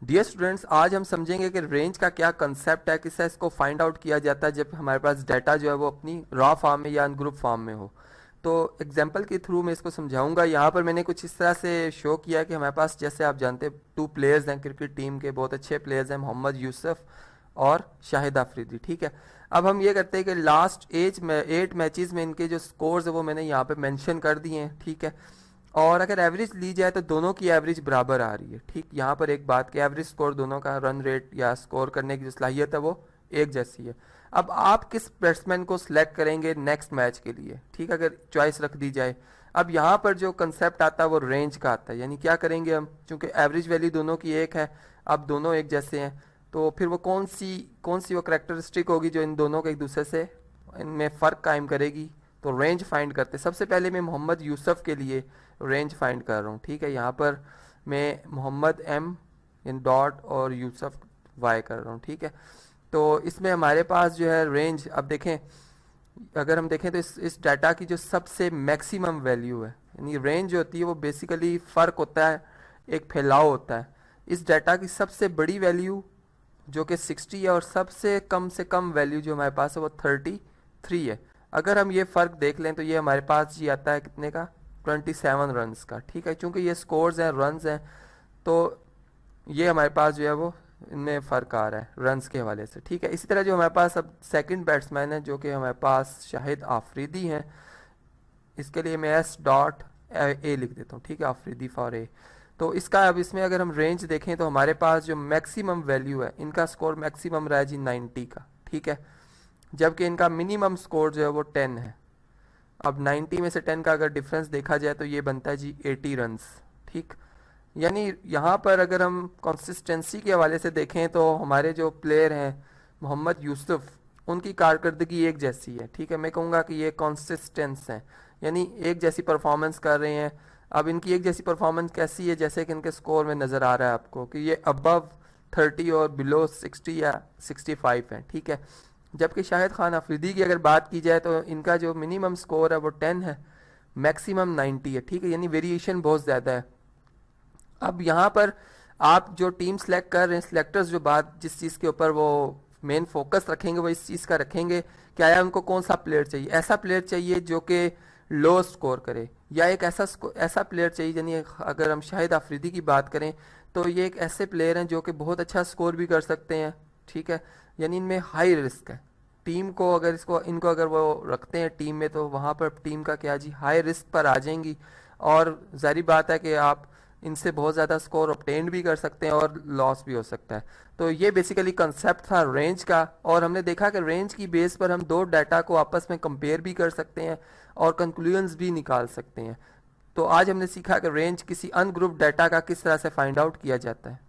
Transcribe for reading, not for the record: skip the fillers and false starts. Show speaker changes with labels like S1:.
S1: Dear students, आज हम समझेंगे कि रेंज का क्या कंसेप्ट है, किससे इसको फाइंड आउट किया जाता है जब हमारे पास डाटा जो है वो अपनी रॉ फॉर्म में या अनग्रुप फॉर्म में हो। तो एग्जांपल के थ्रू मैं इसको समझाऊंगा। यहाँ पर मैंने कुछ इस तरह से शो किया कि हमारे पास, जैसे आप जानते हैं, 2 प्लेयर्स हैं क्रिकेट टीम के, बहुत अच्छे प्लेयर्स हैं, मोहम्मद यूसुफ और शाहिद आफरीदी। ठीक है, अब हम ये करते हैं कि लास्ट 8 मैचेस में इनके जो स्कोर्स है वो मैंने यहाँ पे मेंशन कर दिए हैं। ठीक है, और अगर एवरेज ली जाए तो दोनों की एवरेज बराबर आ रही है। ठीक, यहाँ पर एक बात कि एवरेज स्कोर दोनों का, रन रेट या स्कोर करने की जो सलाहियत है वो एक जैसी है। अब आप किस बैट्समैन को सिलेक्ट करेंगे नेक्स्ट मैच के लिए, ठीक, अगर चॉइस रख दी जाए। अब यहाँ पर जो कंसेप्ट आता है वो रेंज का आता है, यानी क्या करेंगे हम, चूंकि एवरेज वैल्यू दोनों की एक है, अब दोनों एक जैसे हैं, तो फिर वो कौन सी वो करेक्टरिस्टिक होगी जो इन दोनों के एक दूसरे से इनमें फ़र्क कायम करेगी। तो रेंज फाइंड करते, सबसे पहले मैं मोहम्मद यूसुफ के लिए रेंज फाइंड कर रहा हूँ। ठीक है, यहाँ पर मैं मोहम्मद एम इन डॉट और यूसुफ वाई कर रहा हूँ। ठीक है, तो इसमें हमारे पास जो है रेंज, अब देखें, अगर हम देखें तो इस डाटा की जो सबसे मैक्सिमम वैल्यू है, यानी रेंज जो होती है वो बेसिकली फ़र्क होता है, एक फैलाव होता है। इस डाटा की सबसे बड़ी वैल्यू जो कि 60 है और सबसे कम से कम वैल्यू जो हमारे पास है वो 33 है। अगर हम ये फ़र्क देख लें तो ये हमारे पास जी आता है कितने का, 27 रन्स का। ठीक है, चूंकि ये स्कोर्स हैं, रन्स हैं, तो ये हमारे पास जो है वो इनमें फ़र्क आ रहा है रन्स के हवाले से। ठीक है, इसी तरह जो हमारे पास अब सेकंड बैट्समैन है जो कि हमारे पास शाहिद आफरीदी हैं, इसके लिए मैं एस डॉट ए लिख देता हूँ। ठीक है, आफरीदी फॉर ए। तो इसका अब इसमें अगर हम रेंज देखें तो हमारे पास जो मैक्सिमम वैल्यू है, इनका स्कोर मैक्सिमम रहा है जी 90 का। ठीक है, जबकि इनका मिनिमम स्कोर जो है वो 10 है। अब 90 में से 10 का अगर डिफरेंस देखा जाए तो ये बनता है जी 80 रन्स। ठीक, यानी यहाँ पर अगर हम कंसिस्टेंसी के हवाले से देखें तो हमारे जो प्लेयर हैं मोहम्मद यूसुफ, उनकी कारकर्दगी एक जैसी है। ठीक है, मैं कहूँगा कि ये कंसिस्टेंस हैं, यानी एक जैसी परफॉर्मेंस कर रहे हैं। अब इनकी एक जैसी परफॉर्मेंस कैसी है, जैसे कि इनके स्कोर में नज़र आ रहा है आपको कि ये अबव 30 और बिलो 60 या 65 है। ठीक है, जबकि शाहिद खान अफरीदी की अगर बात की जाए तो इनका जो मिनिमम स्कोर है वो 10 है, मैक्सिमम 90 है। ठीक है, यानी वेरिएशन बहुत ज़्यादा है। अब यहाँ पर आप जो टीम सेलेक्ट कर रहे हैं, सिलेक्टर्स जो बात जिस चीज़ के ऊपर वो मेन फोकस रखेंगे वो इस चीज़ का रखेंगे कि आया उनको कौन सा प्लेयर चाहिए। ऐसा प्लेयर चाहिए जो कि लो स्कोर करे, या एक ऐसा प्लेयर चाहिए, यानी अगर हम शाहिद आफरीदी की बात करें तो ये एक ऐसे प्लेयर हैं जो कि बहुत अच्छा स्कोर भी कर सकते हैं। ठीक है, यानी इनमें हाई रिस्क है। टीम को अगर इनको अगर वो रखते हैं टीम में तो वहाँ पर टीम का क्या जी, हाई रिस्क पर आ जाएंगी, और जारी बात है कि आप इनसे बहुत ज़्यादा स्कोर ऑब्टेन भी कर सकते हैं और लॉस भी हो सकता है। तो ये बेसिकली कंसेप्ट था रेंज का, और हमने देखा कि रेंज की बेस पर हम दो डाटा को आपस में कंपेयर भी कर सकते हैं और कंक्लूजन्स भी निकाल सकते हैं। तो आज हमने सीखा कि रेंज किसी अनग्रुप डाटा का किस तरह से फाइंड आउट किया जाता है।